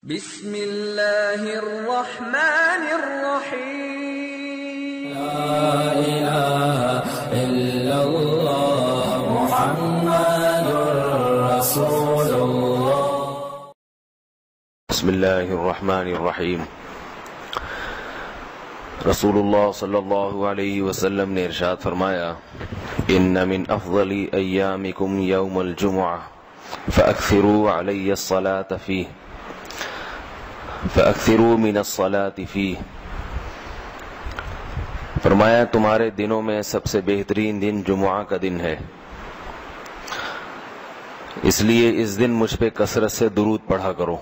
بسم اللہ الرحمن الرحیم لا الہ الا اللہ محمد رسول اللہ۔ بسم اللہ الرحمن الرحیم۔ رسول اللہ صلی اللہ علیہ وسلم نے ارشاد فرمایا، ان من افضل ایامکم یوم الجمعہ فاکثروا علی الصلاة فیہ فَأَكْثِرُوا مِنَ الصَّلَاةِ فِيهِ۔ فرمایا تمہارے دنوں میں سب سے بہترین دن جمعہ کا دن ہے، اس لیے اس دن مجھ پہ کثرت سے درود پڑھا کرو۔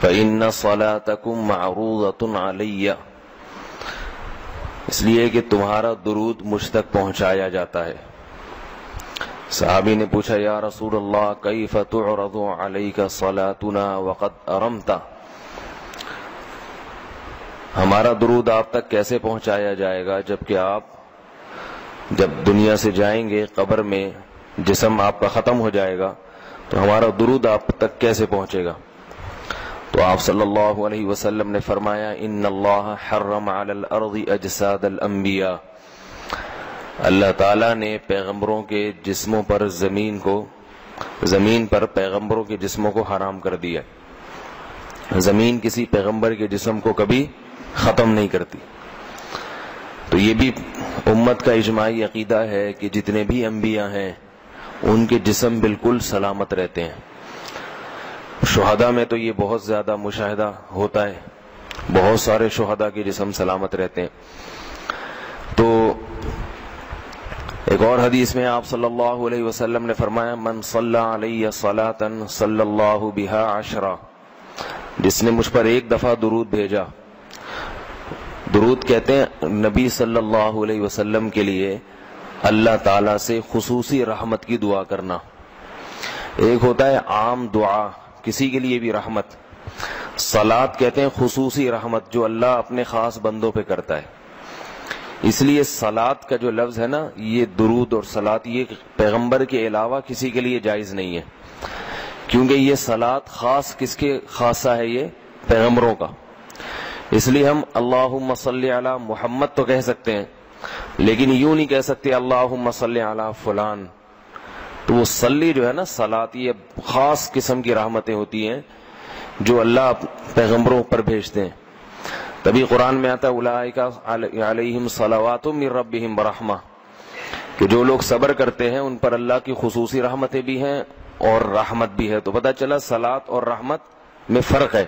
فَإِنَّ صَلَاتَكُمْ مَعْرُوضَةٌ عَلَيَّ، اس لیے کہ تمہارا درود مجھ تک پہنچایا جاتا ہے۔ صحابی نے پوچھا، یا رسول اللہ کیف تعرض علیک صلاتنا وقد ارمت، ہمارا درود آپ تک کیسے پہنچایا جائے گا جبکہ آپ جب دنیا سے جائیں گے قبر میں جسم آپ کا ختم ہو جائے گا تو ہمارا درود آپ تک کیسے پہنچے گا؟ تو آپ صلی اللہ علیہ وسلم نے فرمایا، ان اللہ حرم علی الارض اجساد الانبیاء، اللہ تعالیٰ نے پیغمبروں کے جسموں پر زمین پر پیغمبروں کے جسموں کو حرام کر دیا۔ زمین کسی پیغمبر کے جسم کو کبھی ختم نہیں کرتی۔ تو یہ بھی امت کا اجماعی عقیدہ ہے کہ جتنے بھی انبیاء ہیں ان کے جسم بالکل سلامت رہتے ہیں۔ شہداء میں تو یہ بہت زیادہ مشاہدہ ہوتا ہے، بہت سارے شہداء کے جسم سلامت رہتے ہیں۔ تو ایک اور حدیث میں آپ صلی اللہ علیہ وسلم نے فرمایا، من صلی علیہ صلاۃ صلی اللہ بہا عشرہ، جس نے مجھ پر ایک دفعہ درود بھیجا۔ درود کہتے ہیں نبی صلی اللہ علیہ وسلم کے لیے اللہ تعالیٰ سے خصوصی رحمت کی دعا کرنا۔ ایک ہوتا ہے عام دعا، کسی کے لیے بھی رحمت، صلاۃ کہتے ہیں خصوصی رحمت جو اللہ اپنے خاص بندوں پہ کرتا ہے۔ اس لیے صلاۃ کا جو لفظ ہے نا، یہ درود اور صلاۃ یہ پیغمبر کے علاوہ کسی کے لیے جائز نہیں ہے، کیونکہ یہ صلاۃ خاص کس کے خاصہ ہے؟ یہ پیغمبروں کا۔ اس لیے ہم اللہم صلی علی محمد تو کہہ سکتے ہیں، لیکن یوں نہیں کہہ سکتے اللہم صلی علی فلان۔ تو وہ صلی جو ہے نا، صلاۃ یہ خاص قسم کی رحمتیں ہوتی ہیں جو اللہ پیغمبروں پر بھیجتے ہیں۔ تبھی قرآن میں آتا ہے اولئک علیہم صلوات من ربہم ورحمہ، کہ جو لوگ صبر کرتے ہیں ان پر اللہ کی خصوصی رحمتیں بھی ہیں اور رحمت بھی ہے۔ تو پتہ چلا صلاۃ اور رحمت میں فرق ہے۔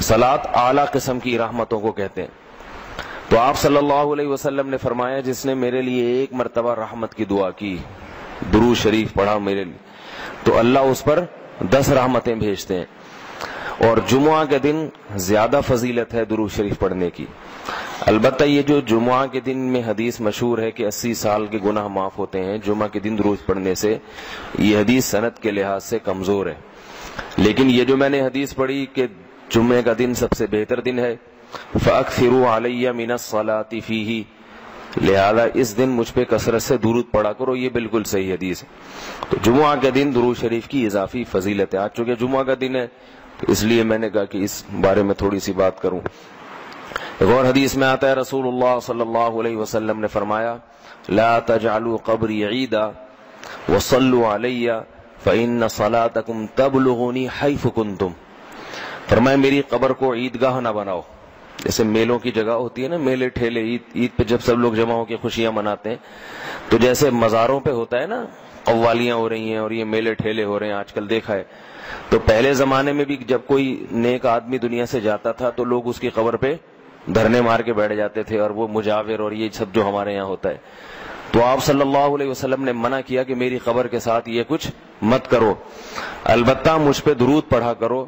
صلاۃ اعلیٰ قسم کی رحمتوں کو کہتے ہیں۔ تو آپ صلی اللہ علیہ وسلم نے فرمایا، جس نے میرے لیے ایک مرتبہ رحمت کی دعا کی، درود شریف پڑھا میرے لیے، تو اللہ اس پر 10 رحمتیں بھیجتے ہیں۔ اور جمعہ کے دن زیادہ فضیلت ہے درود شریف پڑھنے کی۔ البتہ یہ جو جمعہ کے دن میں حدیث مشہور ہے کہ 80 سال کے گناہ معاف ہوتے ہیں جمعہ کے دن درود پڑھنے سے، یہ حدیث سند کے لحاظ سے کمزور ہے۔ لیکن یہ جو میں نے حدیث پڑھی کہ جمعہ کا دن سب سے بہتر دن ہے، فَأَكْثِرُوا عَلَيَّ مِنَ الصَّلَاةِ فِيهِ، لہذا اس دن مجھ پہ کثرت سے درود پڑھا کرو، یہ بالکل صحیح حدیث ہے۔ تو جمعہ کے دن درود شریف کی اضافی فضیلت ہے۔ آج چونکہ جمعہ کا دن ہے تو اس لیے میں نے کہا کہ اس بارے میں تھوڑی سی بات کروں۔ ایک اور حدیث میں آتا ہے رسول اللہ صلی اللہ علیہ وسلم نے فرمایا، لا تجعلوا قبری عیدا وصلوا علی فإن صلاتکم تبلغنی حیث کنتم، فرمایا میری قبر کو عیدگاہ نہ بناؤ۔ جیسے میلوں کی جگہ ہوتی ہے نا، میلے ٹھیلے، عید پہ جب سب لوگ جمع ہو کے خوشیاں مناتے ہیں، تو جیسے مزاروں پہ ہوتا ہے نا، قوالیاں ہو رہی ہیں اور یہ میلے ٹھیلے ہو رہے ہیں، آج کل دیکھا ہے۔ تو پہلے زمانے میں بھی جب کوئی نیک آدمی دنیا سے جاتا تھا تو لوگ اس کی قبر پہ دھرنے مار کے بیٹھ جاتے تھے، اور وہ مجاور اور یہ سب جو ہمارے یہاں ہوتا ہے۔ تو آپ صلی اللہ علیہ وسلم نے منع کیا کہ میری قبر کے ساتھ یہ کچھ مت کرو، البتہ مجھ پہ درود پڑھا کرو،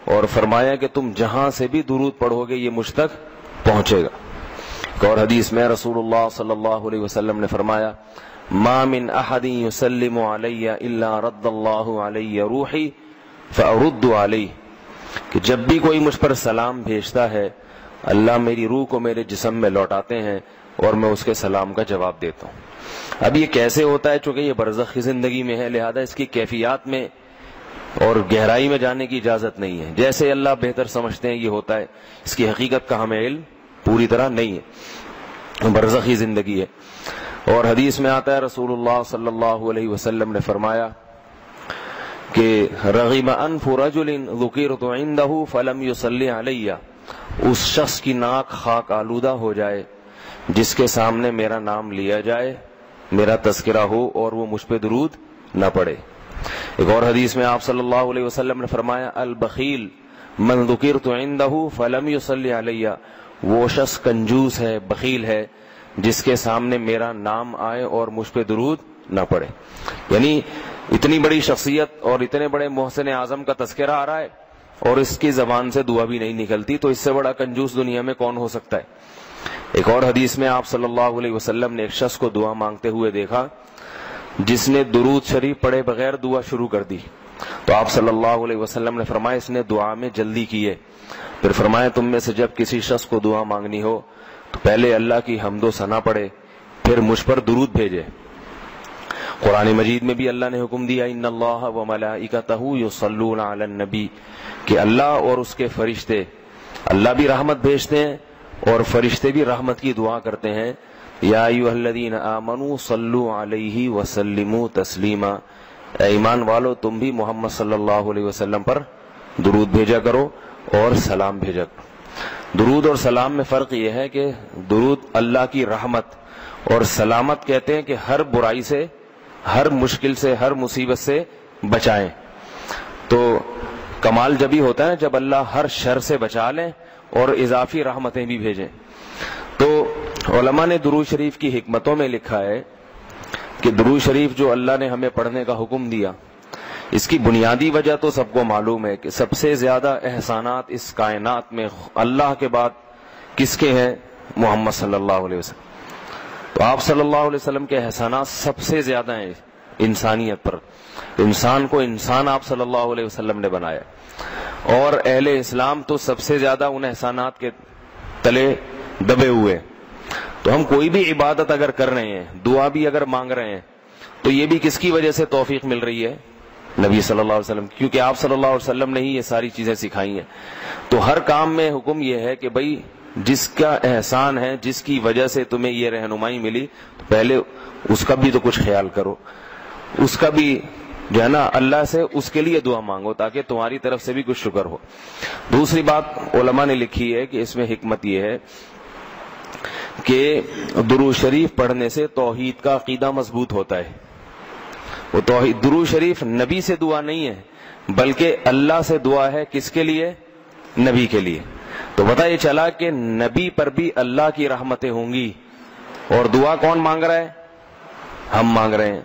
اور فرمایا کہ تم جہاں سے بھی درود پڑھو گے یہ مجھ تک پہنچے گا۔ ایک اور حدیث میں رسول اللہ صلی اللہ علیہ وسلم نے فرمایا، ما من احد یسلم علی الا رد اللہ علی روحی فارد علیہ، کہ جب بھی کوئی مجھ پر سلام بھیجتا ہے اللہ میری روح کو میرے جسم میں لوٹاتے ہیں اور میں اس کے سلام کا جواب دیتا ہوں۔ اب یہ کیسے ہوتا ہے؟ چونکہ یہ برزخ کی زندگی میں ہے، لہذا اس کی کیفیات میں اور گہرائی میں جانے کی اجازت نہیں ہے. جیسے اللہ بہتر سمجھتے ہیں یہ ہوتا ہے, اس کی حقیقت کا ہمیں علم پوری طرح نہیں ہے, برزخی زندگی ہے. اور حدیث میں آتا ہے رسول اللہ صلی اللہ علیہ وسلم نے فرمایا کہ رغم انف رجل ذکرت عنده فلم يصلی علی, اس شخص کی ناک خاک آلودہ ہو جائے جس کے سامنے میرا نام لیا جائے, میرا تذکرہ ہو اور وہ مجھ پہ درود نہ پڑے. ایک اور حدیث میں آپ صلی اللہ علیہ وسلم نے فرمایا البخیل من ذکرت عنده فلم يصلی علی, وہ شخص کنجوس ہے, بخیل ہے جس کے سامنے میرا نام آئے اور مجھ پہ درود نہ پڑے. یعنی اتنی بڑی شخصیت اور اتنے بڑے محسن اعظم کا تذکرہ آ رہا ہے اور اس کی زبان سے دعا بھی نہیں نکلتی, تو اس سے بڑا کنجوس دنیا میں کون ہو سکتا ہے. ایک اور حدیث میں آپ صلی اللہ علیہ وسلم نے ایک شخص کو دعا مانگتے ہوئے دیکھا جس نے درود شریف پڑھے بغیر دعا شروع کر دی, تو آپ صلی اللہ علیہ وسلم نے فرمایا اس نے دعا میں جلدی کی ہے. پھر فرمایا تم میں سے جب کسی شخص کو دعا مانگنی ہو تو پہلے اللہ کی حمد و ثنا پڑھے, پھر مجھ پر درود بھیجے. قرآن مجید میں بھی اللہ نے حکم دیا ان اللہ و ملائکتہ یصلون علی النبی, کہ اللہ اور اس کے فرشتے, اللہ بھی رحمت بھیجتے ہیں اور فرشتے بھی رحمت کی دعا کرتے ہیں. یا ایھا الذین آمنوا صلوا علیہ وسلموا تسلیما, اے ایمان والو تم بھی محمد صلی اللہ علیہ وسلم پر درود بھیجا کرو اور سلام بھیجا کرو. درود اور سلام میں فرق یہ ہے کہ درود اللہ کی رحمت اور سلامت کہتے ہیں کہ ہر برائی سے, ہر مشکل سے, ہر مصیبت سے بچائیں. تو کمال جبھی ہوتا ہے جب اللہ ہر شر سے بچا لیں اور اضافی رحمتیں بھی بھیجیں. تو علماء نے درود شریف کی حکمتوں میں لکھا ہے کہ درود شریف جو اللہ نے ہمیں پڑھنے کا حکم دیا, اس کی بنیادی وجہ تو سب کو معلوم ہے کہ سب سے زیادہ احسانات اس کائنات میں اللہ کے بعد کس کے ہیں؟ محمد صلی اللہ علیہ وسلم. تو آپ صلی اللہ علیہ وسلم کے احسانات سب سے زیادہ ہیں انسانیت پر. انسان کو انسان آپ صلی اللہ علیہ وسلم نے بنایا, اور اہل اسلام تو سب سے زیادہ ان احسانات کے تلے دبے ہوئے. تو ہم کوئی بھی عبادت اگر کر رہے ہیں, دعا بھی اگر مانگ رہے ہیں, تو یہ بھی کس کی وجہ سے توفیق مل رہی ہے؟ نبی صلی اللہ علیہ وسلم, کیونکہ آپ صلی اللہ علیہ وسلم نے ہی یہ ساری چیزیں سکھائی ہیں. تو ہر کام میں حکم یہ ہے کہ بھئی جس کا احسان ہے, جس کی وجہ سے تمہیں یہ رہنمائی ملی, تو پہلے اس کا بھی تو کچھ خیال کرو, اس کا بھی جو ہے نا اللہ سے اس کے لیے دعا مانگو تاکہ تمہاری طرف سے بھی کچھ شکر ہو. دوسری بات علماء نے لکھی ہے کہ اس میں حکمت یہ ہے کہ درود شریف پڑھنے سے توحید کا عقیدہ مضبوط ہوتا ہے. وہ توحید, درود شریف نبی سے دعا نہیں ہے بلکہ اللہ سے دعا ہے. کس کے لیے؟ نبی کے لیے. تو پتہ یہ چلا کہ نبی پر بھی اللہ کی رحمتیں ہوں گی, اور دعا کون مانگ رہا ہے؟ ہم مانگ رہے ہیں.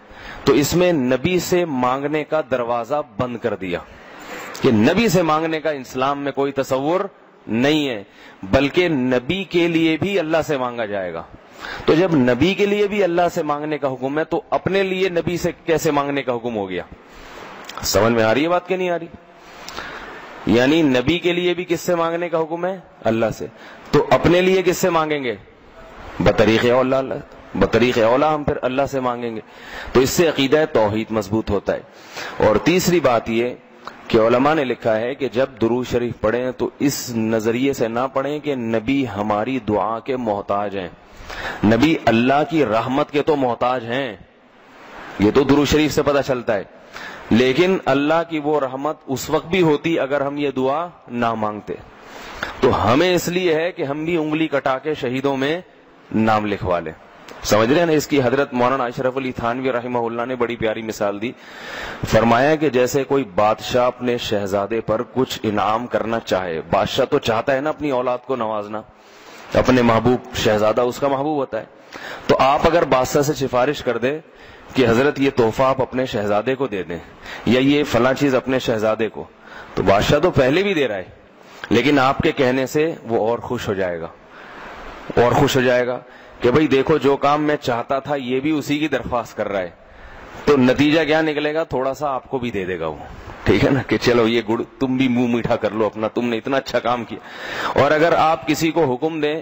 تو اس میں نبی سے مانگنے کا دروازہ بند کر دیا کہ نبی سے مانگنے کا اسلام میں کوئی تصور نہیں ہے, بلکہ نبی کے لیے بھی اللہ سے مانگا جائے گا. تو جب نبی کے لیے بھی اللہ سے مانگنے کا حکم ہے تو اپنے لیے نبی سے کیسے مانگنے کا حکم ہو گیا؟ سمجھ میں آ رہی ہے بات کہ نہیں آ رہی؟ یعنی نبی کے لیے بھی کس سے مانگنے کا حکم ہے؟ اللہ سے. تو اپنے لیے کس سے مانگیں گے؟ بطریق اولا, بطریق اولا ہم پھر اللہ سے مانگیں گے. تو اس سے عقیدہ توحید مضبوط ہوتا ہے. اور تیسری بات یہ کہ علماء نے لکھا ہے کہ جب درود شریف پڑھیں تو اس نظریے سے نہ پڑھیں کہ نبی ہماری دعا کے محتاج ہیں. نبی اللہ کی رحمت کے تو محتاج ہیں, یہ تو درود شریف سے پتہ چلتا ہے, لیکن اللہ کی وہ رحمت اس وقت بھی ہوتی اگر ہم یہ دعا نہ مانگتے. تو ہمیں اس لیے ہے کہ ہم بھی انگلی کٹا کے شہیدوں میں نام لکھوا لیں. سمجھ رہے ہیں نا؟ اس کی حضرت مولانا اشرف علی تھانوی رحمہ اللہ نے بڑی پیاری مثال دی. فرمایا کہ جیسے کوئی بادشاہ اپنے شہزادے پر کچھ انعام کرنا چاہے, بادشاہ تو چاہتا ہے نا اپنی اولاد کو نوازنا, اپنے محبوب شہزادہ اس کا محبوب ہوتا ہے. تو آپ اگر بادشاہ سے سفارش کر دیں کہ حضرت یہ تحفہ آپ اپنے شہزادے کو دے دیں یا یہ فلاں چیز اپنے شہزادے کو, تو بادشاہ تو پہلے بھی دے رہا ہے, لیکن آپ کے کہنے سے وہ اور خوش ہو جائے گا, اور خوش ہو جائے گا کہ بھئی دیکھو جو کام میں چاہتا تھا یہ بھی اسی کی درخواست کر رہا ہے. تو نتیجہ کیا نکلے گا؟ تھوڑا سا آپ کو بھی دے دے گا وہ, ٹھیک ہے نا, کہ چلو یہ گڑ تم بھی منہ میٹھا کر لو اپنا, تم نے اتنا اچھا کام کیا. اور اگر آپ کسی کو حکم دیں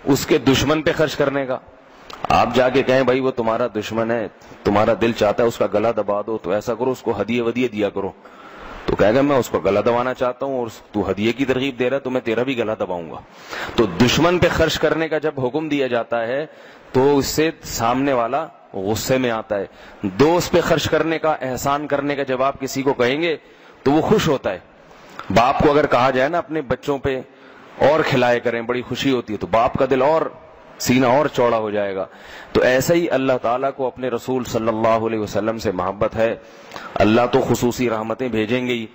اس کے دشمن پہ خرچ کرنے کا, آپ جا کے کہیں بھائی وہ تمہارا دشمن ہے, تمہارا دل چاہتا ہے اس کا گلا دبا دو, تو ایسا کرو اس کو ہدیے ودیے دیا کرو, تو کہے گا میں اس کو گلا دبانا چاہتا ہوں اور تو ہدیے کی ترغیب دے رہا ہے تو میں تیرا بھی گلا دباؤں گا. تو دشمن پہ خرچ کرنے کا جب حکم دیا جاتا ہے تو اس سے سامنے والا غصے میں آتا ہے. دوست پہ خرچ کرنے کا، احسان کرنے کا جب آپ کسی کو کہیں گے تو وہ خوش ہوتا ہے. باپ کو اگر کہا جائے نا اپنے بچوں پہ اور کھلائے کریں، بڑی خوشی ہوتی ہے، تو باپ کا دل اور سینہ اور چوڑا ہو جائے گا. تو ایسا ہی اللہ تعالیٰ کو اپنے رسول صلی اللہ علیہ وسلم سے محبت ہے. اللہ تو خصوصی رحمتیں بھیجیں گے ہی،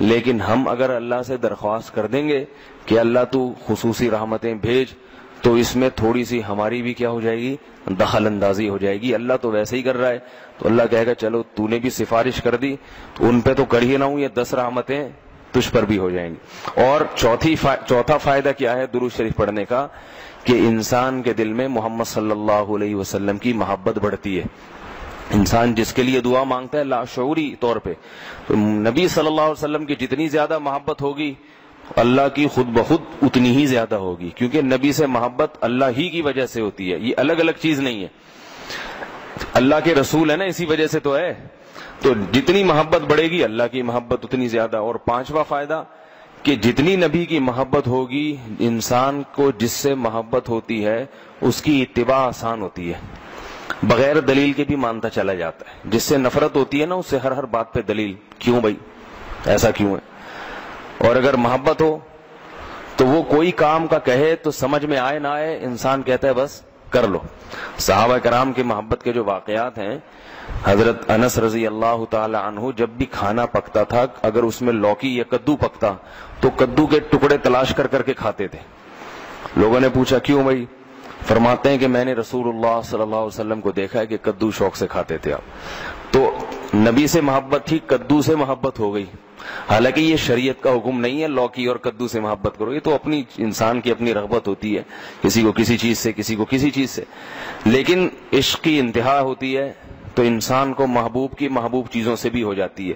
لیکن ہم اگر اللہ سے درخواست کر دیں گے کہ اللہ تو خصوصی رحمتیں بھیج، تو اس میں تھوڑی سی ہماری بھی کیا ہو جائے گی، دخل اندازی ہو جائے گی. اللہ تو ویسے ہی کر رہا ہے، تو اللہ کہے گا چلو تو نے بھی سفارش کر دی تو ان پہ تو کر ہی نہ ہوں، یہ 10 رحمتیں تجھ پر بھی ہو جائیں گی. اور چوتھا فائدہ کیا ہے درود شریف پڑھنے کا، کہ انسان کے دل میں محمد صلی اللہ علیہ وسلم کی محبت بڑھتی ہے. انسان جس کے لیے دعا مانگتا ہے لاشعوری طور پہ، تو نبی صلی اللہ علیہ وسلم کی جتنی زیادہ محبت ہوگی اللہ کی خود بخود اتنی ہی زیادہ ہوگی، کیونکہ نبی سے محبت اللہ ہی کی وجہ سے ہوتی ہے، یہ الگ الگ چیز نہیں ہے. اللہ کے رسول ہے نا، اسی وجہ سے تو ہے. تو جتنی محبت بڑھے گی اللہ کی محبت اتنی زیادہ. اور 5واں فائدہ کہ جتنی نبی کی محبت ہوگی، انسان کو جس سے محبت ہوتی ہے اس کی اتباع آسان ہوتی ہے، بغیر دلیل کے بھی مانتا چلا جاتا ہے. جس سے نفرت ہوتی ہے نا، اس سے ہر بات پہ دلیل، کیوں بھائی ایسا کیوں ہے. اور اگر محبت ہو تو وہ کوئی کام کا کہے تو سمجھ میں آئے نہ آئے، انسان کہتا ہے بس کر لو. صحابہ کرام کی محبت کے جو واقعات ہیں، حضرت انس رضی اللہ تعالی عنہ جب بھی کھانا پکتا تھا، اگر اس میں لوکی یا کدو پکتا تو کدو کے ٹکڑے تلاش کر کر کے کھاتے تھے. لوگوں نے پوچھا کیوں بھائی؟ فرماتے ہیں کہ میں نے رسول اللہ صلی اللہ علیہ وسلم کو دیکھا ہے کہ کدو شوق سے کھاتے تھے آپ. تو نبی سے محبت تھی، کدو سے محبت ہو گئی. حالانکہ یہ شریعت کا حکم نہیں ہے لوکی اور کدو سے محبت کرو، یہ تو اپنی انسان کی اپنی رغبت ہوتی ہے، کسی کو کسی چیز سے، کسی کو کسی چیز سے. لیکن عشق کی انتہا ہوتی ہے تو انسان کو محبوب چیزوں سے بھی ہو جاتی ہے.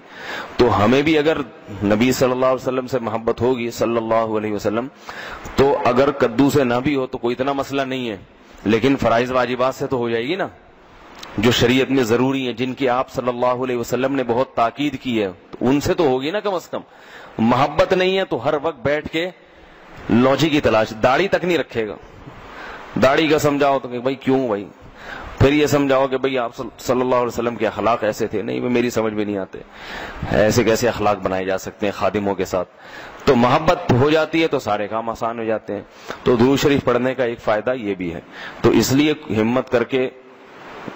تو ہمیں بھی اگر نبی صلی اللہ علیہ وسلم سے محبت ہوگی صلی اللہ علیہ وسلم، تو اگر کدو سے نہ بھی ہو تو کوئی اتنا مسئلہ نہیں ہے، لیکن فرائض واجبات سے تو ہو جائے گی نا، جو شریعت میں ضروری ہیں، جن کی آپ صلی اللہ علیہ وسلم نے بہت تاکید کی ہے، تو ان سے تو ہوگی نا کم از کم. محبت نہیں ہے تو ہر وقت بیٹھ کے لوجی کی تلاش، داڑھی تک نہیں رکھے گا. داڑھی کا سمجھاؤ تو کہ بھائی کیوں بھائی، پھر یہ سمجھاؤ کہ بھئی آپ صلی اللہ علیہ وسلم کے اخلاق ایسے تھے، نہیں میری سمجھ میں نہیں آتے، ایسے کیسے اخلاق بنائے جا سکتے ہیں خادموں کے ساتھ. تو محبت ہو جاتی ہے تو سارے کام آسان ہو جاتے ہیں. تو درود شریف پڑھنے کا ایک فائدہ یہ بھی ہے. تو اس لیے ہمت کر کے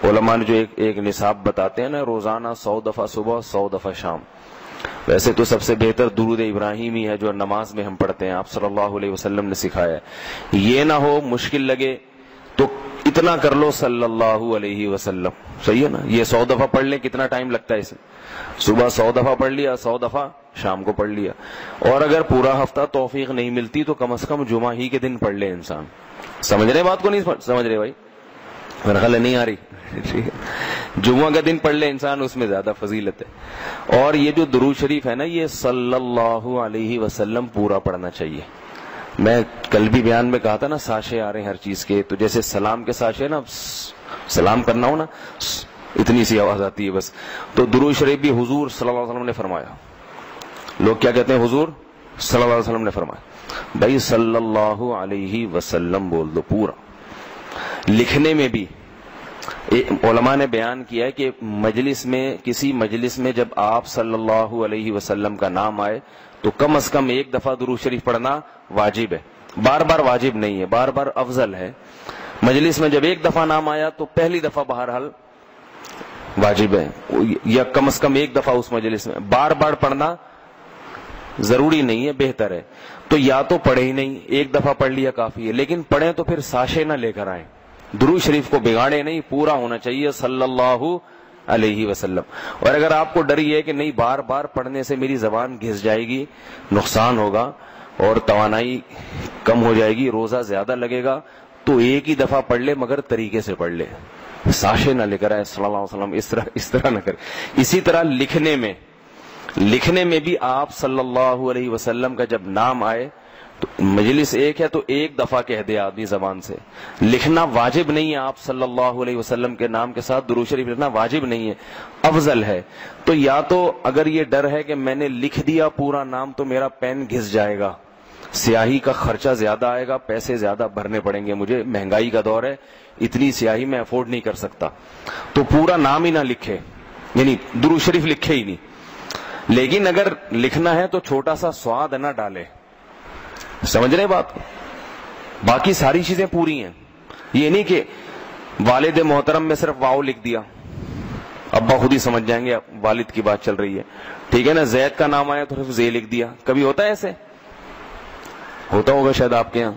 علماء نے جو ایک نصاب بتاتے ہیں نا، روزانہ 100 دفعہ صبح 100 دفعہ شام. ویسے تو سب سے بہتر درود ابراہیمی ہے جو نماز میں ہم پڑھتے ہیں، آپ صلی اللہ علیہ وسلم نے سکھایا ہے. یہ نہ ہو مشکل لگے تو اتنا کر لو صلی اللہ علیہ وسلم، صحیح ہے نا. یہ 100 دفعہ پڑھ لیں، کتنا ٹائم لگتا ہے اسے؟ صبح 100 دفعہ پڑھ لیا، 100 دفعہ شام کو پڑھ لیا. اور اگر پورا ہفتہ توفیق نہیں ملتی تو کم از کم جمعہ ہی کے دن پڑھ لے انسان. سمجھ رہے بات کو؟ نہیں سمجھ رہے بھائی؟ میرا خیال نہیں آ رہی. جمعہ کا دن پڑھ لے انسان، اس میں زیادہ فضیلت ہے. اور یہ جو درود شریف ہے نا، یہ صلی اللہ علیہ وسلم پورا پڑھنا چاہیے. میں کل بھی بیان میں کہا تھا نا، ساشے آ رہے ہیں ہر چیز کے. تو جیسے سلام کے ساشے نا، سلام کرنا ہو نا، اتنی سی آواز آتی ہے بس. تو درود شریف بھی حضور صلی اللہ علیہ وسلم نے فرمایا. لوگ کیا کہتے ہیں؟ حضور صلی اللہ علیہ وسلم نے فرمایا. بھائی صلی اللہ علیہ وسلم بول دو پورا. لکھنے میں بھی علماء نے بیان کیا ہے کہ مجلس میں، کسی مجلس میں جب آپ صلی اللہ علیہ وسلم کا نام آئے تو کم از کم ایک دفعہ درود شریف پڑھنا واجب ہے. بار بار واجب نہیں ہے، بار بار افضل ہے. مجلس میں جب ایک دفعہ نام آیا تو پہلی دفعہ بہرحال واجب ہے، یا کم از کم ایک دفعہ اس مجلس میں. بار بار پڑھنا ضروری نہیں ہے، بہتر ہے. تو یا تو پڑھے ہی نہیں، ایک دفعہ پڑھ لیا کافی ہے. لیکن پڑھیں تو پھر ساشے نہ لے کر آئیں. درود شریف کو بگاڑے نہیں، پورا ہونا چاہیے صلی اللہ علیہ وسلم. اور اگر آپ کو ڈر یہ ہے کہ نہیں بار بار پڑھنے سے میری زبان گھس جائے گی، نقصان ہوگا اور توانائی کم ہو جائے گی، روزہ زیادہ لگے گا، تو ایک ہی دفعہ پڑھ لے، مگر طریقے سے پڑھ لے، ساشے نہ لے کر آئے صلی اللہ علیہ وسلم، اس طرح نہ کرے. اسی طرح لکھنے میں لکھنے میں بھی آپ صلی اللہ علیہ وسلم کا جب نام آئے تو مجلس ایک ہے تو ایک دفعہ کہہ دے آدمی زبان سے. لکھنا واجب نہیں ہے. آپ صلی اللہ علیہ وسلم کے نام کے ساتھ درود شریف لکھنا واجب نہیں ہے, افضل ہے. تو یا تو اگر یہ ڈر ہے کہ میں نے لکھ دیا پورا نام تو میرا پین گھس جائے گا, سیاہی کا خرچہ زیادہ آئے گا, پیسے زیادہ بھرنے پڑیں گے مجھے, مہنگائی کا دور ہے, اتنی سیاہی میں افورڈ نہیں کر سکتا, تو پورا نام ہی نہ لکھے, یعنی درود شریف لکھے ہی نہیں. لیکن اگر لکھنا ہے تو چھوٹا سا سواد نہ ڈالے. سمجھ رہے بات کو؟ باقی ساری چیزیں پوری ہیں. یہ نہیں کہ والد محترم میں صرف واو لکھ دیا, ابا خود ہی سمجھ جائیں گے والد کی بات چل رہی ہے, ٹھیک ہے نا. زید کا نام آیا تو صرف زے لکھ دیا. کبھی ہوتا ہے ایسے؟ ہوتا ہوگا شاید آپ کے یہاں.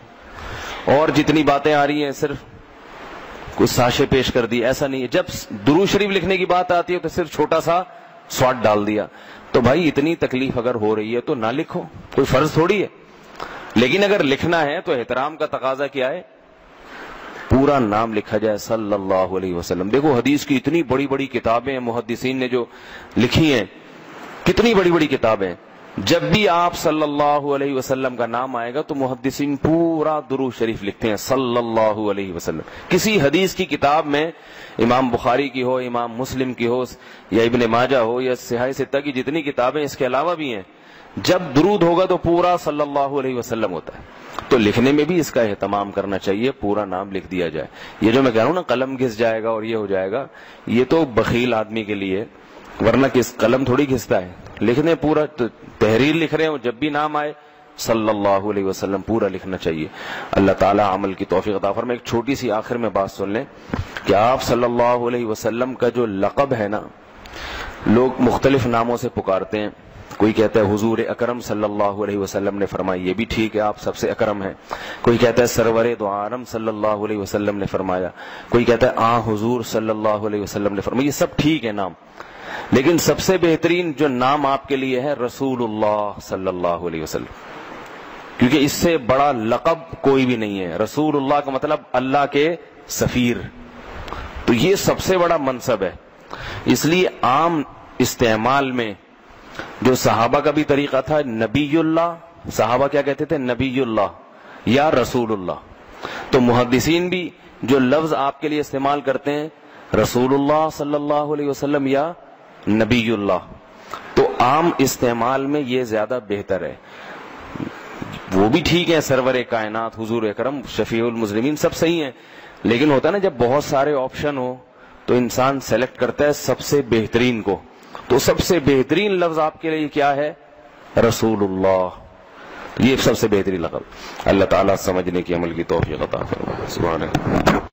اور جتنی باتیں آ رہی ہیں صرف کچھ ساشے پیش کر دی, ایسا نہیں ہے. جب درود شریف لکھنے کی بات آتی ہے تو صرف چھوٹا سا سواد ڈال دیا. تو بھائی اتنی تکلیف اگر ہو رہی ہے تو نہ لکھو, کوئی فرض تھوڑی ہے. لیکن اگر لکھنا ہے تو احترام کا تقاضا کیا ہے, پورا نام لکھا جائے صلی اللہ علیہ وسلم. دیکھو حدیث کی اتنی بڑی بڑی کتابیں محدثین نے جو لکھی ہیں, کتنی بڑی بڑی کتابیں. جب بھی آپ صلی اللہ علیہ وسلم کا نام آئے گا تو محدثین پورا درود شریف لکھتے ہیں صلی اللہ علیہ وسلم. کسی حدیث کی کتاب میں, امام بخاری کی ہو, امام مسلم کی ہو, یا ابن ماجہ ہو, یا صحیح ستہ کی جتنی کتابیں اس کے علاوہ بھی ہیں, جب درود ہوگا تو پورا صلی اللہ علیہ وسلم ہوتا ہے. تو لکھنے میں بھی اس کا اہتمام کرنا چاہیے, پورا نام لکھ دیا جائے. یہ جو میں کہہ رہا ہوں نا قلم گھس جائے گا اور یہ ہو جائے گا, یہ تو بخیل آدمی کے لیے, ورنہ کس قلم تھوڑی گھستا ہے. لکھنے پورا تحریر لکھ رہے ہوں, جب بھی نام آئے صلی اللہ علیہ وسلم پورا لکھنا چاہیے. اللہ تعالی عمل کی توفیق عطا فرمائے. ایک چھوٹی سی آخر میں بات سن لیں کہ آپ صلی اللہ علیہ وسلم کا جو لقب ہے نا, لوگ مختلف ناموں سے پکارتے ہیں. کوئی کہتا ہے حضور اکرم صلی اللہ علیہ وسلم نے فرمایا, یہ بھی ٹھیک ہے, آپ سب سے اکرم ہیں. کوئی کہتا ہے سرور دو عالم صلی اللہ علیہ وسلم نے فرمایا. کوئی کہتا ہے حضور صلی اللہ علیہ وسلم نے فرمایا. یہ سب ٹھیک ہے نام, لیکن سب سے بہترین جو نام آپ کے لیے ہے رسول اللہ صلی اللہ علیہ وسلم, کیونکہ اس سے بڑا لقب کوئی بھی نہیں ہے. رسول اللہ کا مطلب اللہ کے سفیر, تو یہ سب سے بڑا منصب ہے. اس لیے عام استعمال میں جو صحابہ کا بھی طریقہ تھا, نبی اللہ, صحابہ کیا کہتے تھے, نبی اللہ یا رسول اللہ. تو محدثین بھی جو لفظ آپ کے لیے استعمال کرتے ہیں رسول اللہ صلی اللہ علیہ وسلم یا نبی اللہ, تو عام استعمال میں یہ زیادہ بہتر ہے. وہ بھی ٹھیک ہے, سرور کائنات, حضور اکرم, شفیع المذنبین, سب صحیح ہیں. لیکن ہوتا ہے نا جب بہت سارے آپشن ہو تو انسان سلیکٹ کرتا ہے سب سے بہترین کو. تو سب سے بہترین لفظ آپ کے لیے کیا ہے, رسول اللہ. یہ سب سے بہترین لفظ. اللہ تعالیٰ سمجھنے کی عمل کی توفیق عطا فرمائے. سبحان اللہ.